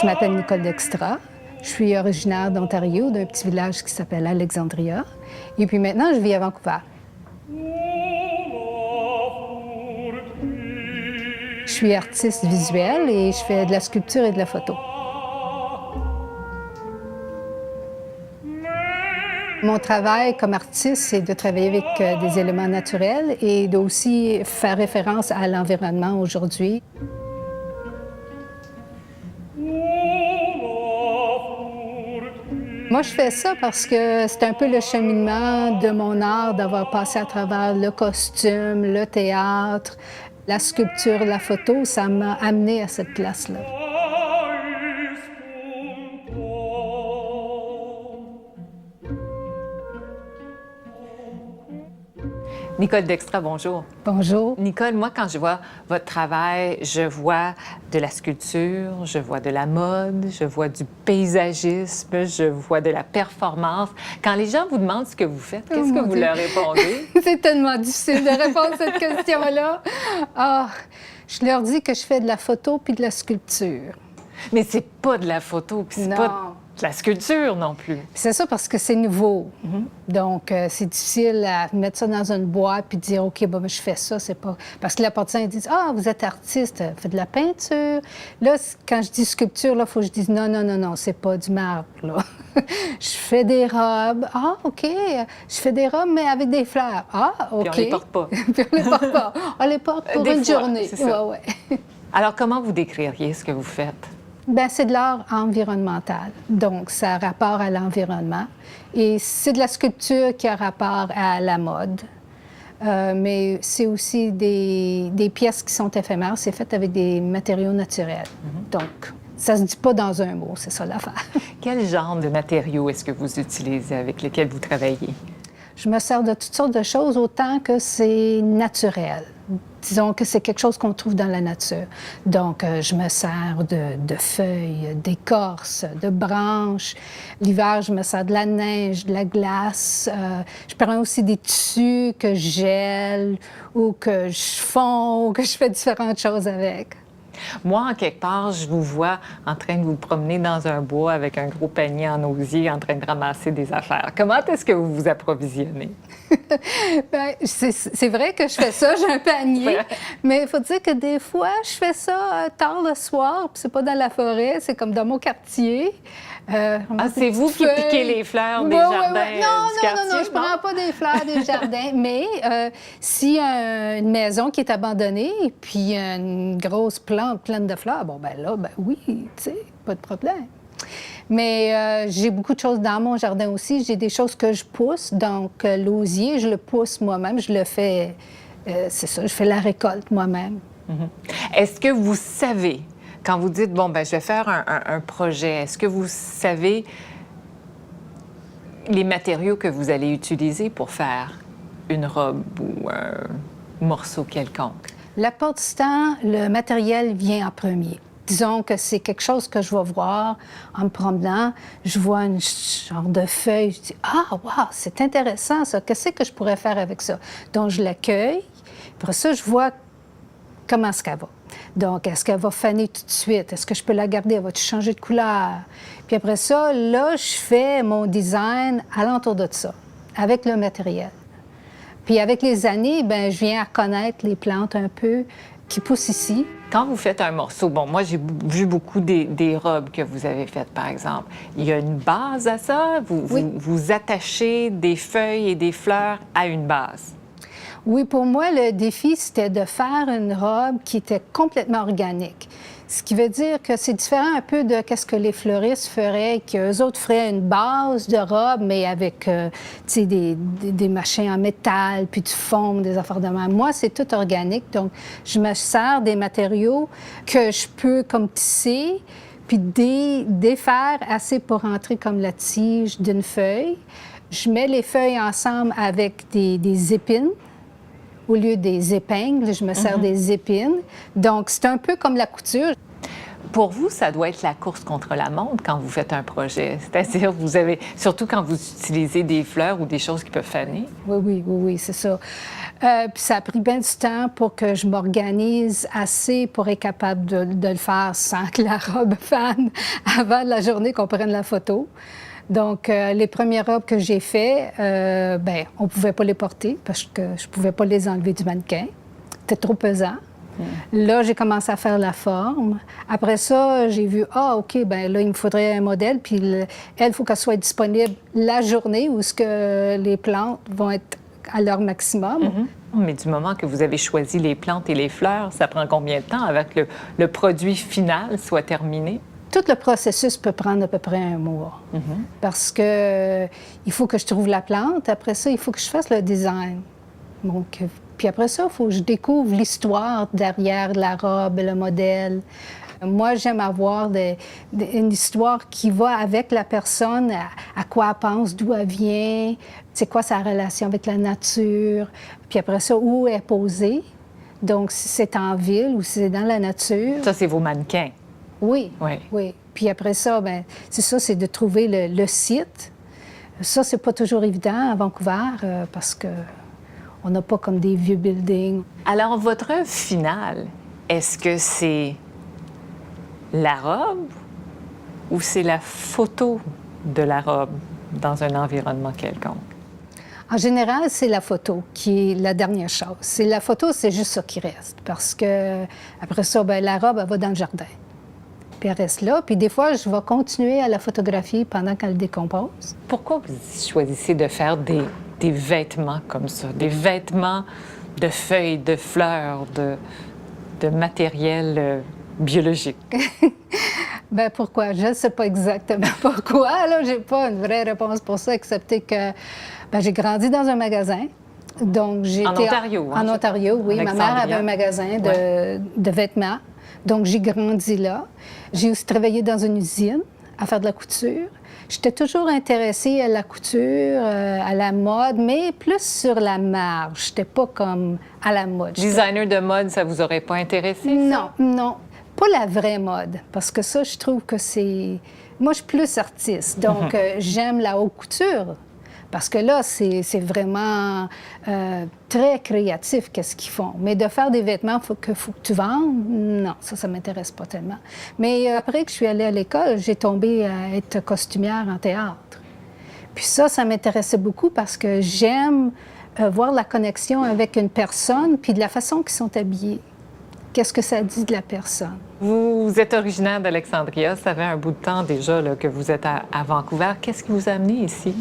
Je m'appelle Nicole Dextra. Je suis originaire d'Ontario, d'un petit village qui s'appelle Alexandria. Et puis maintenant, je vis à Vancouver. Je suis artiste visuelle et je fais de la sculpture et de la photo. Mon travail comme artiste, c'est de travailler avec des éléments naturels et d'aussi faire référence à l'environnement aujourd'hui. Moi, je fais ça parce que c'est un peu le cheminement de mon art, d'avoir passé à travers le costume, le théâtre, la sculpture, la photo. Ça m'a amené à cette place-là. Nicole Dextra, bonjour. Bonjour. Nicole, moi, quand je vois votre travail, je vois de la sculpture, je vois de la mode, je vois du paysagisme, je vois de la performance. Quand les gens vous demandent ce que vous faites, qu'est-ce que vous leur répondez? C'est tellement difficile de répondre à cette question-là. Ah, je leur dis que je fais de la photo puis de la sculpture. Mais c'est pas de la photo, puis c'est pas de la sculpture non plus. C'est ça parce que c'est nouveau. Donc, c'est difficile à mettre ça dans une boîte puis dire, OK, ben, je fais ça, c'est pas... Parce que la partisan, ils disent, ah, vous êtes artiste, faites de la peinture. Là, quand je dis sculpture, là, il faut que je dise, non, non, non, non, c'est pas du marbre, là. Je fais des robes. Ah, OK, je fais des robes, mais avec des fleurs. Ah, OK. Puis on les porte pas. Puis on les porte pas. On les porte pour une journée. C'est ça. Ouais, ouais. Alors, comment vous décririez ce que vous faites? Bien, c'est de l'art environnemental. Donc, ça a rapport à l'environnement. Et c'est de la sculpture qui a rapport à la mode. Mais c'est aussi des pièces qui sont éphémères. C'est fait avec des matériaux naturels. Donc, ça ne se dit pas dans un mot, c'est ça l'affaire. Quel genre de matériaux est-ce que vous utilisez, avec lesquels vous travaillez? Je me sers de toutes sortes de choses autant que c'est naturel. Disons que c'est quelque chose qu'on trouve dans la nature. Donc, je me sers de feuilles, d'écorces, de branches. L'hiver, je me sers de la neige, de la glace. Je prends aussi des tissus que je gèle ou que je fonds ou que je fais différentes choses avec. Moi, en quelque part, je vous vois en train de vous promener dans un bois avec un gros panier en osier en train de ramasser des affaires. Comment est-ce que vous vous approvisionnez? Bien, c'est vrai que je fais ça, j'ai un panier, mais il faut dire que des fois, je fais ça tard le soir, puis c'est pas dans la forêt, c'est comme dans mon quartier. C'est vous qui piquez les fleurs des jardins du quartier? Non, je prends pas des fleurs des jardins, mais s'il y a une maison qui est abandonnée, puis il y a une grosse plante pleine de fleurs, bon, ben là, ben oui, tu sais, pas de problème. Mais j'ai beaucoup de choses dans mon jardin aussi. J'ai des choses que je pousse. Donc, l'osier, je le pousse moi-même. Je le fais, c'est ça, je fais la récolte moi-même. Est-ce que vous savez, quand vous dites, bon, ben je vais faire un projet, est-ce que vous savez les matériaux que vous allez utiliser pour faire une robe ou un morceau quelconque? La plupart du temps, le matériel vient en premier. Disons que c'est quelque chose que je vais voir en me promenant. Je vois une genre de feuille. Je dis, ah, wow, c'est intéressant ça. Qu'est-ce que je pourrais faire avec ça? Donc, je l'accueille. Après ça, je vois comment est-ce qu'elle va. Donc, est-ce qu'elle va faner tout de suite? Est-ce que je peux la garder? Elle va-tu changer de couleur? Puis après ça, là, je fais mon design alentour de ça, avec le matériel. Puis avec les années, bien, je viens à connaître les plantes un peu qui poussent ici. Quand vous faites un morceau, bon, moi, j'ai vu beaucoup des robes que vous avez faites, par exemple. Il y a une base à ça? Vous attachez des feuilles et des fleurs à une base? Oui, pour moi, le défi, c'était de faire une robe qui était complètement organique. Ce qui veut dire que c'est différent un peu de ce que les fleuristes feraient, qu'eux autres feraient une base de robe, mais avec, tu sais, des machins en métal, puis du foam, des affaires de même. Moi, c'est tout organique, donc je me sers des matériaux que je peux comme tisser, puis défaire assez pour rentrer comme la tige d'une feuille. Je mets les feuilles ensemble avec des épines. Au lieu des épingles, je me sers des épines. Donc, c'est un peu comme la couture. Pour vous, ça doit être la course contre la montre quand vous faites un projet. C'est-à-dire, vous avez, surtout quand vous utilisez des fleurs ou des choses qui peuvent faner. Oui, c'est ça. Puis ça a pris bien du temps pour que je m'organise assez pour être capable de le faire sans que la robe fane avant la journée qu'on prenne la photo. Donc, les premières robes que j'ai faites, on ne pouvait pas les porter parce que je ne pouvais pas les enlever du mannequin. C'était trop pesant. Là, j'ai commencé à faire la forme. Après ça, j'ai vu, OK, là, il me faudrait un modèle, puis il faut qu'elle soit disponible la journée où ce que les plantes vont être à leur maximum. Mais du moment que vous avez choisi les plantes et les fleurs, ça prend combien de temps avant que le produit final soit terminé? Tout le processus peut prendre à peu près un mois. Parce que il faut que je trouve la plante. Après ça, il faut que je fasse le design. Donc, puis après ça, il faut que je découvre l'histoire derrière la robe, le modèle. Moi, j'aime avoir une histoire qui va avec la personne, à quoi elle pense, d'où elle vient, c'est quoi sa relation avec la nature. Puis après ça, où elle est posée. Donc, si c'est en ville ou si c'est dans la nature. Ça, c'est vos mannequins. Oui. Puis après ça, c'est ça, c'est de trouver le site. Ça, c'est pas toujours évident à Vancouver parce que on n'a pas comme des vieux buildings. Alors, votre œuvre finale, est-ce que c'est la robe ou c'est la photo de la robe dans un environnement quelconque? En général, c'est la photo qui est la dernière chose. C'est la photo, c'est juste ça qui reste. Parce que après ça, la robe, elle va dans le jardin. Puis elle reste là. Puis des fois, je vais continuer à la photographier pendant qu'elle décompose. Pourquoi vous choisissez de faire des vêtements comme ça, des vêtements de feuilles, de fleurs, de matériel biologique? Pourquoi? Je ne sais pas exactement pourquoi. Là, j'ai pas une vraie réponse pour ça, excepté que j'ai grandi dans un magasin. Donc, en Ontario, En Ontario, oui. Ma mère avait un magasin de vêtements. Donc, j'ai grandi là. J'ai aussi travaillé dans une usine à faire de la couture. J'étais toujours intéressée à la couture, à la mode, mais plus sur la marge. J'étais pas comme à la mode. Designer de mode, ça vous aurait pas intéressé, ça? Non. Pas la vraie mode, parce que ça, je trouve que c'est... Moi, je suis plus artiste, donc j'aime la haute couture. Parce que là, c'est vraiment très créatif, qu'est-ce qu'ils font. Mais de faire des vêtements, faut que tu vendes, non, ça m'intéresse pas tellement. Mais après que je suis allée à l'école, j'ai tombé à être costumière en théâtre. Puis ça m'intéressait beaucoup parce que j'aime voir la connexion avec une personne, puis de la façon qu'ils sont habillés. Qu'est-ce que ça dit de la personne? Vous êtes originaire d'Alexandria, ça fait un bout de temps déjà là, que vous êtes à Vancouver. Qu'est-ce qui vous a amené ici?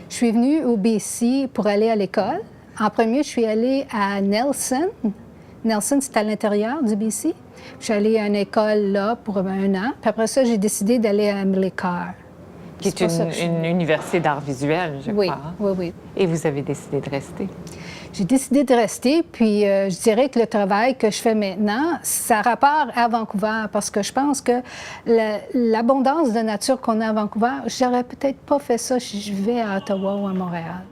Je suis venue au BC pour aller à l'école. En premier, je suis allée à Nelson. Nelson, c'est à l'intérieur du BC. Je suis allée à une école là pour 1 an. Puis après ça, j'ai décidé d'aller à Emily Carr. Qui est une université d'art visuel, je crois. Oui. Et vous avez décidé de rester? J'ai décidé de rester, puis je dirais que le travail que je fais maintenant, ça a rapport à Vancouver, parce que je pense que l'abondance de nature qu'on a à Vancouver, j'aurais peut-être pas fait ça si je vivais à Ottawa ou à Montréal.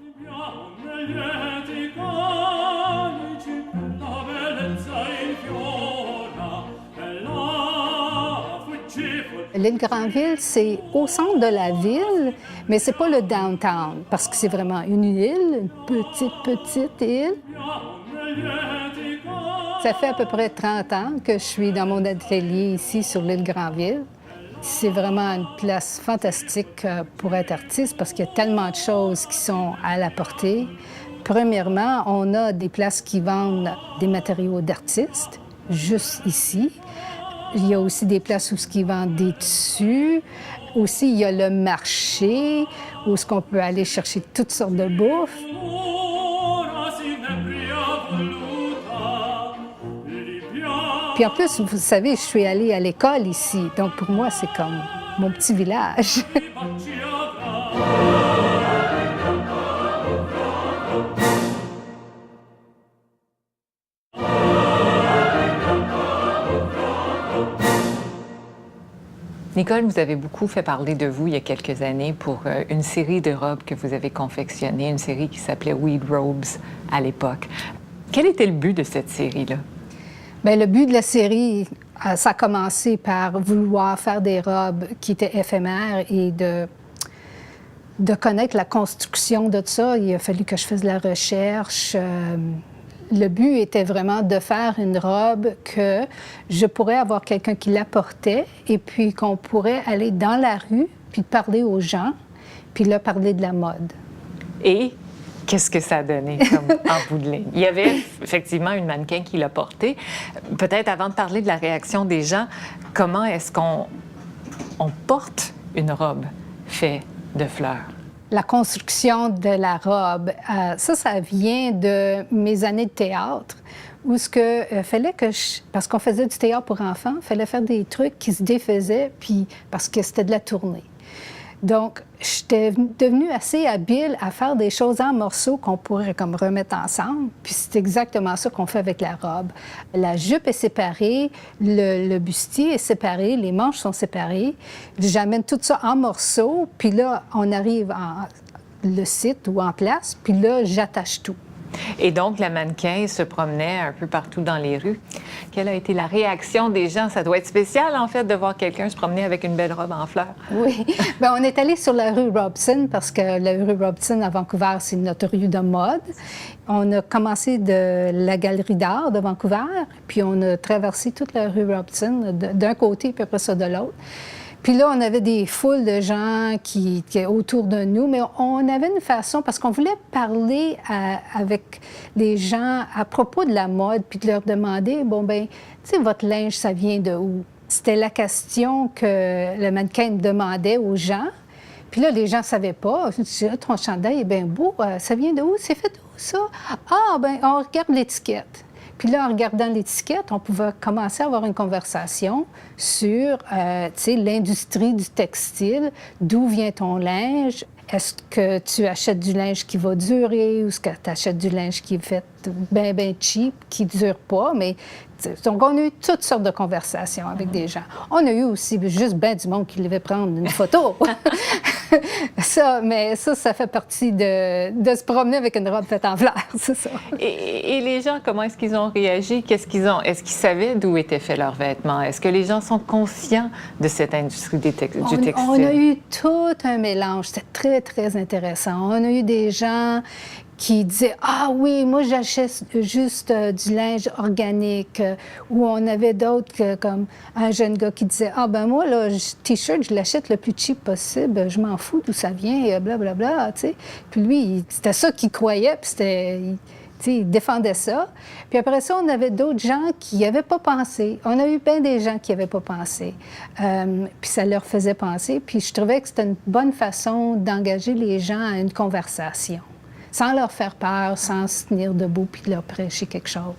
L'île Granville, c'est au centre de la ville, mais c'est pas le downtown, parce que c'est vraiment une île, une petite île. Ça fait à peu près 30 ans que je suis dans mon atelier ici sur l'île Granville. C'est vraiment une place fantastique pour être artiste parce qu'il y a tellement de choses qui sont à la portée. Premièrement, on a des places qui vendent des matériaux d'artistes, juste ici. Il y a aussi des places où ils vendent des tissus. Aussi, il y a le marché où on peut aller chercher toutes sortes de bouffe. Puis en plus, vous savez, je suis allée à l'école ici. Donc pour moi, c'est comme mon petit village. Nicole, vous avez beaucoup fait parler de vous il y a quelques années pour une série de robes que vous avez confectionnées, une série qui s'appelait Weed Robes à l'époque. Quel était le but de cette série-là? Bien, le but de la série, ça a commencé par vouloir faire des robes qui étaient éphémères et de connaître la construction de ça. Il a fallu que je fasse de la recherche. Le but était vraiment de faire une robe que je pourrais avoir quelqu'un qui la portait et puis qu'on pourrait aller dans la rue puis parler aux gens, puis leur parler de la mode. Et qu'est-ce que ça a donné comme, en bout de ligne? Il y avait effectivement une mannequin qui l'a portée. Peut-être avant de parler de la réaction des gens, comment est-ce qu'on porte une robe faite de fleurs? La construction de la robe, ça vient de mes années de théâtre, où ce que fallait que parce qu'on faisait du théâtre pour enfants, il fallait faire des trucs qui se défaisaient, puis parce que c'était de la tournée. Donc, j'étais devenue assez habile à faire des choses en morceaux qu'on pourrait comme remettre ensemble. Puis c'est exactement ça qu'on fait avec la robe. La jupe est séparée, le bustier est séparé, les manches sont séparées. J'amène tout ça en morceaux, puis là, on arrive en le site ou en place, puis là, j'attache tout. Et donc, la mannequin se promenait un peu partout dans les rues. Quelle a été la réaction des gens? Ça doit être spécial, en fait, de voir quelqu'un se promener avec une belle robe en fleurs. Oui. Bien, on est allé sur la rue Robson parce que la rue Robson à Vancouver, c'est notre rue de mode. On a commencé de la galerie d'art de Vancouver, puis on a traversé toute la rue Robson d'un côté, puis après ça de l'autre. Puis là, on avait des foules de gens qui autour de nous, mais on avait une façon, parce qu'on voulait parler avec les gens à propos de la mode, puis de leur demander, bon, ben, tu sais, votre linge, ça vient de où? C'était la question que le mannequin demandait aux gens. Puis là, les gens ne savaient pas. Je disais, ah, ton chandail est bien beau, ça vient de où? C'est fait d'où, ça? Ah, ben, on regarde l'étiquette. Puis là, en regardant l'étiquette, on pouvait commencer à avoir une conversation sur, tu sais, l'industrie du textile, d'où vient ton linge, est-ce que tu achètes du linge qui va durer ou est-ce que tu achètes du linge qui est fait bien, bien cheap, qui ne dure pas, mais... Donc, on a eu toutes sortes de conversations avec des gens. On a eu aussi juste bien du monde qui devait prendre une photo. Mais ça fait partie de se promener avec une robe faite en fleurs, c'est ça. Et les gens, comment est-ce qu'ils ont réagi? Qu'est-ce qu'ils ont? Est-ce qu'ils savaient d'où étaient faits leurs vêtements? Est-ce que les gens sont conscients de cette industrie du textile? On a eu tout un mélange. C'était très, très intéressant. On a eu des gens qui disaient « Ah oui, moi j'achète juste du linge organique. » Ou on avait d'autres, comme un jeune gars qui disait « Ah ben moi, là, T-shirt, je l'achète le plus cheap possible. Je m'en fous d'où ça vient, blablabla. » tu sais. Puis lui, c'était ça qu'il croyait, puis il défendait ça. Puis après ça, on avait d'autres gens qui n'y avaient pas pensé. On a eu bien des gens qui n'y avaient pas pensé. Puis ça leur faisait penser. Puis je trouvais que c'était une bonne façon d'engager les gens à une conversation, sans leur faire peur, sans se tenir debout puis de leur prêcher quelque chose.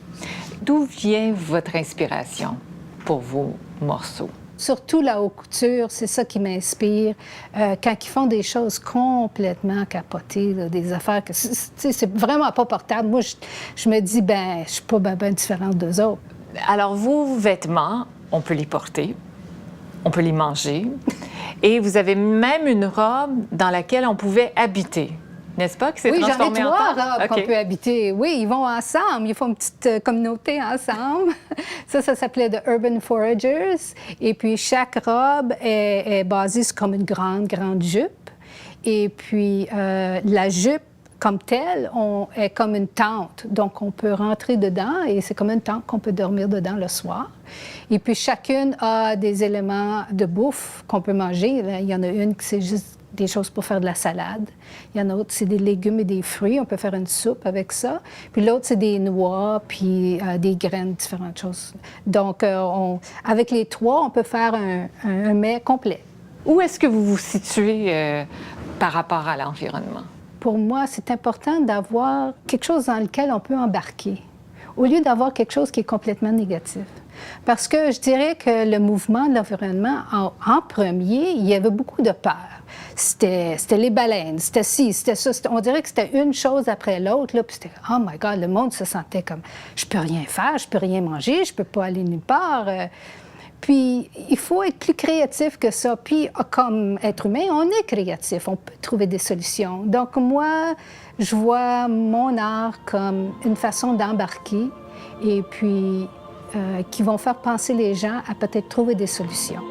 D'où vient votre inspiration pour vos morceaux? Surtout la haute couture, c'est ça qui m'inspire. Quand ils font des choses complètement capotées, là, des affaires que c'est vraiment pas portable. Moi, je me dis, ben, je suis pas ben différente d'eux autres. Alors, vos vêtements, on peut les porter, on peut les manger, et vous avez même une robe dans laquelle on pouvait habiter. N'est-ce pas que c'est transformé en tente? Oui, j'en ai 3 robes qu'on peut habiter. Oui, ils vont ensemble. Ils font une petite communauté ensemble. Ça s'appelait The Urban Foragers. Et puis, chaque robe est basée sur comme une grande, grande jupe. Et puis, la jupe, comme telle, est comme une tente. Donc, on peut rentrer dedans et c'est comme une tente qu'on peut dormir dedans le soir. Et puis, chacune a des éléments de bouffe qu'on peut manger. Il y en a une qui c'est juste des choses pour faire de la salade. Il y en a d'autres, c'est des légumes et des fruits. On peut faire une soupe avec ça. Puis l'autre, c'est des noix, puis des graines, différentes choses. Donc, avec les 3, on peut faire un mets complet. Où est-ce que vous vous situez par rapport à l'environnement? Pour moi, c'est important d'avoir quelque chose dans lequel on peut embarquer, au lieu d'avoir quelque chose qui est complètement négatif. Parce que je dirais que le mouvement de l'environnement, en premier, il y avait beaucoup de peur. C'était les baleines, c'était ci, c'était ça. On dirait que c'était une chose après l'autre. Puis c'était, oh my God, le monde se sentait comme, je peux rien faire, je peux rien manger, je peux pas aller nulle part. Puis il faut être plus créatif que ça. Puis comme être humain, on est créatif, on peut trouver des solutions. Donc moi, je vois mon art comme une façon d'embarquer et puis qui vont faire penser les gens à peut-être trouver des solutions.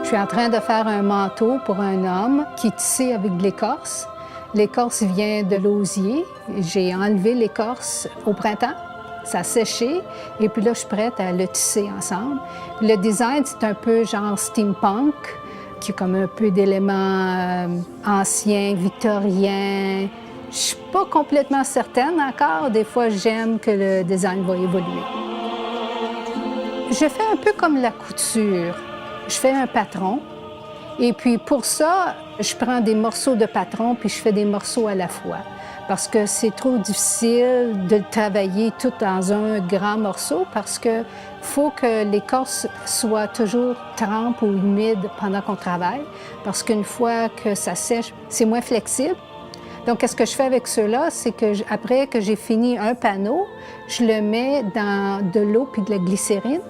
Je suis en train de faire un manteau pour un homme qui est tissé avec de l'écorce. L'écorce vient de l'osier. J'ai enlevé l'écorce au printemps. Ça a séché et puis là, je suis prête à le tisser ensemble. Le design, c'est un peu genre steampunk, qui a comme un peu d'éléments anciens, victoriens. Je suis pas complètement certaine encore. Des fois, j'aime que le design va évoluer. Je fais un peu comme la couture. Je fais un patron et puis pour ça, je prends des morceaux de patron puis je fais des morceaux à la fois parce que c'est trop difficile de travailler tout dans un grand morceau parce que faut que l'écorce soit toujours trempe ou humide pendant qu'on travaille parce qu'une fois que ça sèche, c'est moins flexible. Donc, qu'est-ce que je fais avec ceux-là, c'est que après que j'ai fini un panneau, je le mets dans de l'eau puis de la glycérine.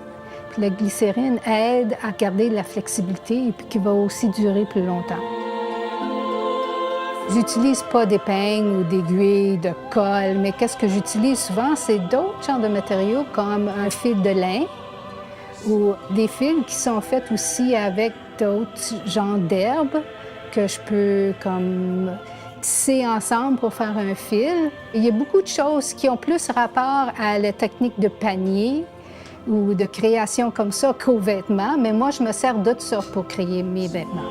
Puis la glycérine aide à garder la flexibilité et puis qui va aussi durer plus longtemps. J'utilise pas d'épingles ou d'aiguilles, de colle, mais qu'est-ce que j'utilise souvent, c'est d'autres genres de matériaux comme un fil de lin ou des fils qui sont faits aussi avec d'autres genres d'herbes que je peux comme tisser ensemble pour faire un fil. Il y a beaucoup de choses qui ont plus rapport à la technique de panier ou de création comme ça qu'aux vêtements, mais moi, je me sers de ça pour créer mes vêtements.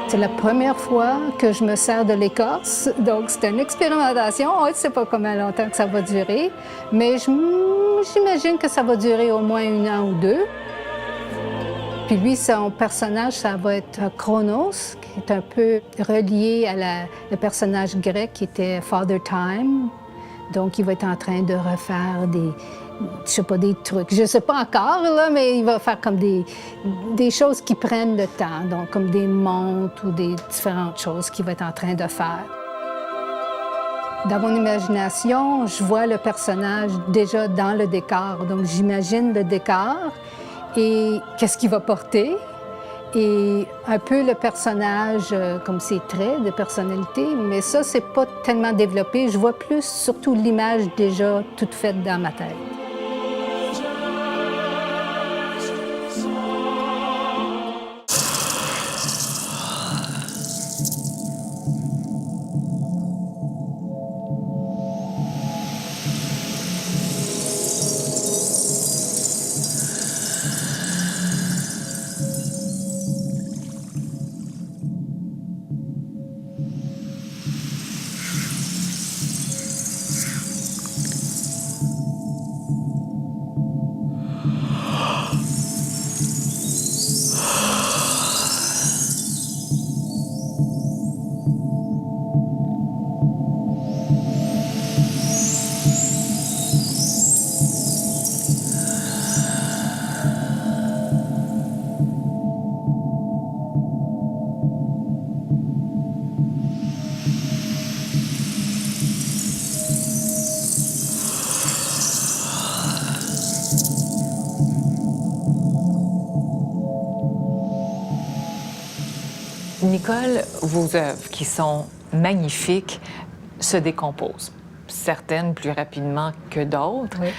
C'est la première fois que je me sers de l'écorce, donc c'est une expérimentation. On ne sait pas combien longtemps que ça va durer, mais j'imagine que ça va durer au moins 1 an ou 2. Puis lui, son personnage, ça va être Chronos, qui est un peu relié à le personnage grec qui était Father Time. Donc, il va être en train de refaire des trucs. Je ne sais pas encore, là, mais il va faire comme des choses qui prennent le temps, donc comme des montres ou des différentes choses qu'il va être en train de faire. Dans mon imagination, je vois le personnage déjà dans le décor. Donc, j'imagine le décor et qu'est-ce qu'il va porter et un peu le personnage, comme ses traits de personnalité, mais ça, c'est pas tellement développé. Je vois plus surtout l'image déjà toute faite dans ma tête. Nicole, vos œuvres, qui sont magnifiques, se décomposent. Certaines plus rapidement que d'autres. Oui.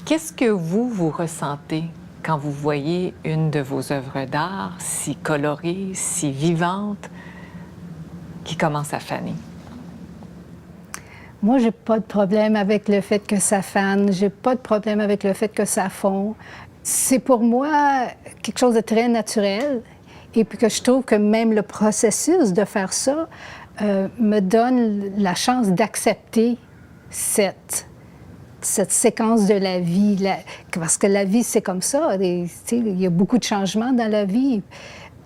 Qu'est-ce que vous ressentez quand vous voyez une de vos œuvres d'art si colorée, si vivante, qui commence à faner? Moi, j'ai pas de problème avec le fait que ça fane. J'ai pas de problème avec le fait que ça fond. C'est pour moi quelque chose de très naturel. Et puis que je trouve que même le processus de faire ça me donne la chance d'accepter cette séquence de la vie. Parce que la vie, c'est comme ça. Il y a beaucoup de changements dans la vie.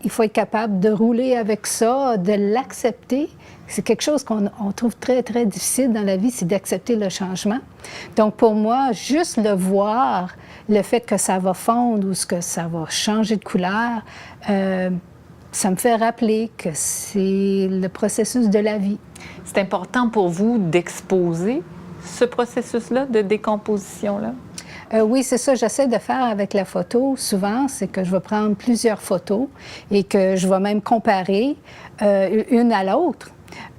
Il faut être capable de rouler avec ça, de l'accepter. C'est quelque chose qu'on trouve très, très difficile dans la vie, c'est d'accepter le changement. Donc, pour moi, juste le voir, le fait que ça va fondre ou que ça va changer de couleur, ça me fait rappeler que c'est le processus de la vie. C'est important pour vous d'exposer ce processus-là de décomposition-là? Oui, c'est ça. J'essaie de faire avec la photo. Souvent, c'est que je vais prendre plusieurs photos et que je vais même comparer une à l'autre.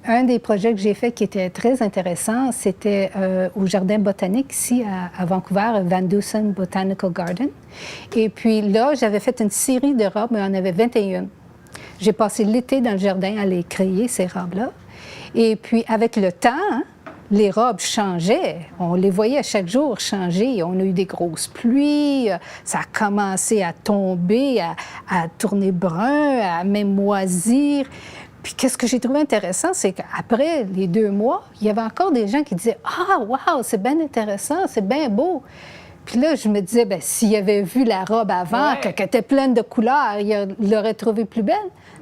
Un des projets que j'ai fait qui était très intéressant, c'était au Jardin botanique ici à Vancouver, Van Dusen Botanical Garden. Et puis là, j'avais fait une série de robes, mais il y en avait 21. J'ai passé l'été dans le jardin à les créer, ces robes-là. Et puis, avec le temps, hein, les robes changeaient. On les voyait chaque jour changer. On a eu des grosses pluies. Ça a commencé à tomber, à tourner brun, à même moisir. Puis, qu'est-ce que j'ai trouvé intéressant, c'est qu'après les 2 mois, il y avait encore des gens qui disaient « Ah, wow, c'est bien intéressant, c'est bien beau ». Puis là, je me disais, bien, s'il avait vu la robe avant, qu'elle était pleine de couleurs, il l'aurait trouvée plus belle.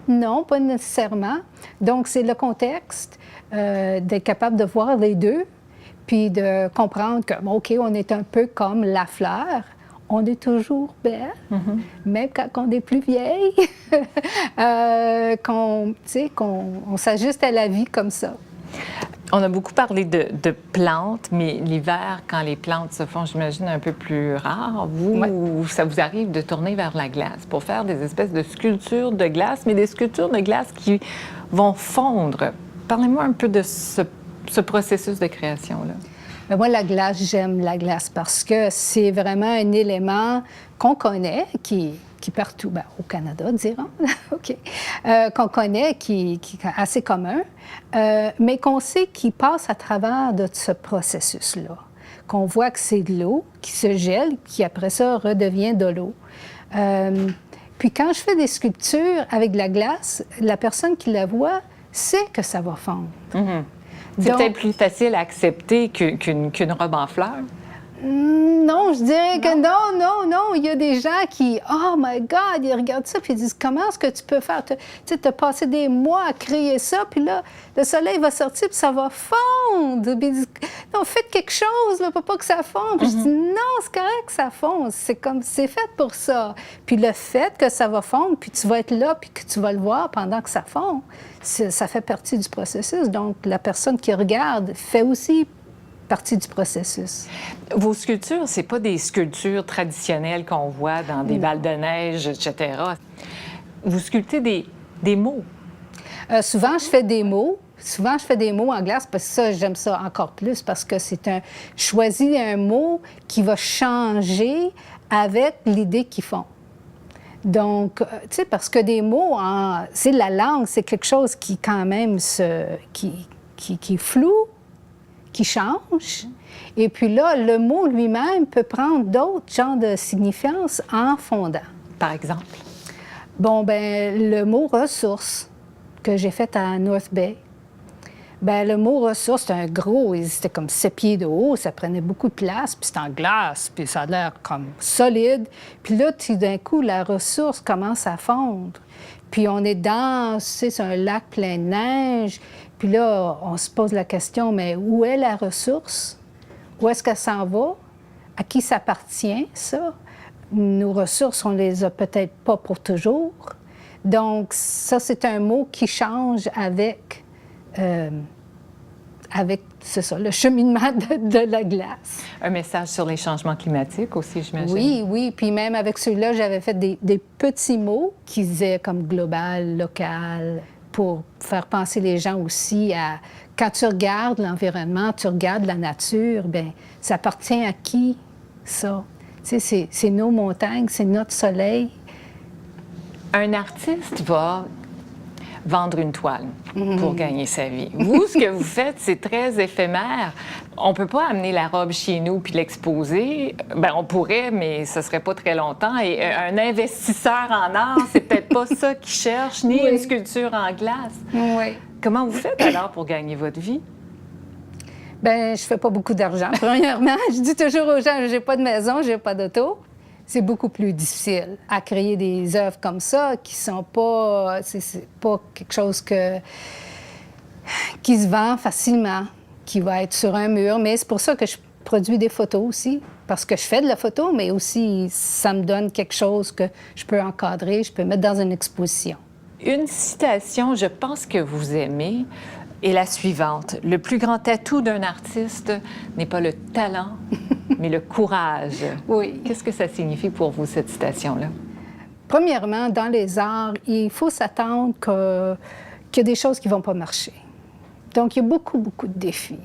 Non, pas nécessairement. Donc, c'est le contexte, d'être capable de voir les deux, puis de comprendre que, OK, on est un peu comme la fleur. On est toujours belle, même quand on est plus vieille, qu'on s'ajuste à la vie comme ça. On a beaucoup parlé de plantes, mais l'hiver, quand les plantes se font, j'imagine, un peu plus rares, ça vous arrive de tourner vers la glace pour faire des espèces de sculptures de glace, mais des sculptures de glace qui vont fondre. Parlez-moi un peu de ce processus de création-là. Bien, moi, la glace, j'aime la glace parce que c'est vraiment un élément qu'on connaît, qui partout, bien, au Canada, dirons, OK, qu'on connaît, qui est assez commun, mais qu'on sait qu'il passe à travers de ce processus-là. Qu'on voit que c'est de l'eau qui se gèle, qui après ça redevient de l'eau. Puis quand je fais des sculptures avec de la glace, la personne qui la voit sait que ça va fondre. C'est peut-être plus facile à accepter qu'une robe en fleurs? Non, je dirais que non. Il y a des gens qui, oh my God, ils regardent ça puis ils disent, comment est-ce que tu peux faire? Tu sais, tu as passé des mois à créer ça, puis là, le soleil va sortir puis ça va fondre. Puis ils disent, non, faites quelque chose, là, pour pas que ça fonde. Puis je dis, non, c'est correct que ça fonde. C'est fait pour ça. Puis le fait que ça va fondre, puis tu vas être là, puis que tu vas le voir pendant que ça fond, ça fait partie du processus. Donc, la personne qui regarde fait aussi partie du processus. Vos sculptures, c'est pas des sculptures traditionnelles qu'on voit dans des balles de neige, etc. Vous sculptez des mots. Souvent, je fais des mots. Souvent, je fais des mots en glace parce que ça, j'aime ça encore plus parce que je choisis un mot qui va changer avec l'idée qu'ils font. Donc, tu sais, parce que des mots, c'est la langue, c'est quelque chose qui, quand même, qui est flou, qui change. Et puis là, le mot lui-même peut prendre d'autres genres de signifiances en fondant. Par exemple? Bon, bien, le mot « ressources » que j'ai fait à North Bay, bien, le mot « ressources », c'était un gros, c'était comme 7 pieds de haut, ça prenait beaucoup de place, puis c'était en glace, puis ça a l'air comme solide. Puis là, tout d'un coup, la ressource commence à fondre. Puis on est dans, tu sais, c'est un lac plein de neige. Puis là, on se pose la question, mais où est la ressource? Où est-ce qu'elle s'en va? À qui ça appartient, ça? Nos ressources, on les a peut-être pas pour toujours. Donc, ça, c'est un mot qui change avec c'est ça, le cheminement de la glace. Un message sur les changements climatiques aussi, j'imagine. Oui. Puis même avec celui-là, j'avais fait des petits mots qui disaient comme global, local, pour faire penser les gens aussi à... Quand tu regardes l'environnement, tu regardes la nature, bien, ça appartient à qui, ça? Tu sais, c'est nos montagnes, c'est notre soleil. Un artiste va vendre une toile pour gagner sa vie. Vous, ce que vous faites, c'est très éphémère. On ne peut pas amener la robe chez nous puis l'exposer. Bien, on pourrait, mais ça ne serait pas très longtemps. Et un investisseur en art, c'est peut-être pas ça qu'il cherche, ni une sculpture en glace. Oui. Comment vous faites alors pour gagner votre vie? Bien, je fais pas beaucoup d'argent. Premièrement, je dis toujours aux gens, j'ai pas de maison, j'ai pas d'auto. C'est beaucoup plus difficile à créer des œuvres comme ça qui sont pas... C'est pas quelque chose qui se vend facilement, qui va être sur un mur. Mais c'est pour ça que je produis des photos aussi, parce que je fais de la photo, mais aussi ça me donne quelque chose que je peux encadrer, je peux mettre dans une exposition. Une citation, je pense que vous aimez, est la suivante. Le plus grand atout d'un artiste n'est pas le talent, mais le courage. Oui. Qu'est-ce que ça signifie pour vous, cette citation-là? Premièrement, dans les arts, il faut s'attendre qu'il y a des choses qui ne vont pas marcher. Donc, il y a beaucoup, beaucoup de défis.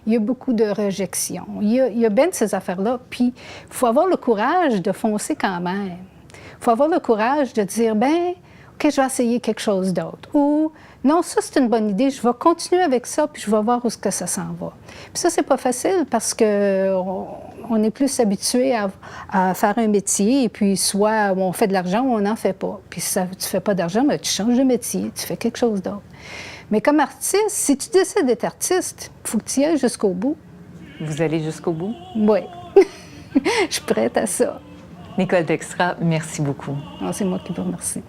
Il y a beaucoup de réjections. Il y a bien de ces affaires-là. Puis, il faut avoir le courage de foncer quand même. Il faut avoir le courage de dire, ben, OK, je vais essayer quelque chose d'autre. Ou, non, ça, c'est une bonne idée, je vais continuer avec ça, puis je vais voir où est-ce que ça s'en va. Puis ça, c'est pas facile parce qu'on est plus habitué à faire un métier, et puis soit on fait de l'argent ou on n'en fait pas. Puis si tu ne fais pas d'argent, bien, tu changes de métier, tu fais quelque chose d'autre. Mais comme artiste, si tu décides d'être artiste, il faut que tu y ailles jusqu'au bout. Vous allez jusqu'au bout? Oui. Je suis prête à ça. Nicole Dykstra, merci beaucoup. Non, c'est moi qui vous remercie.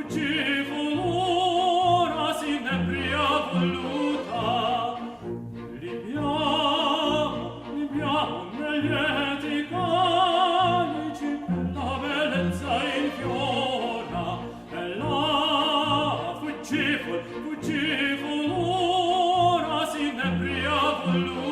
Fuggifol, ora si nebria voluta.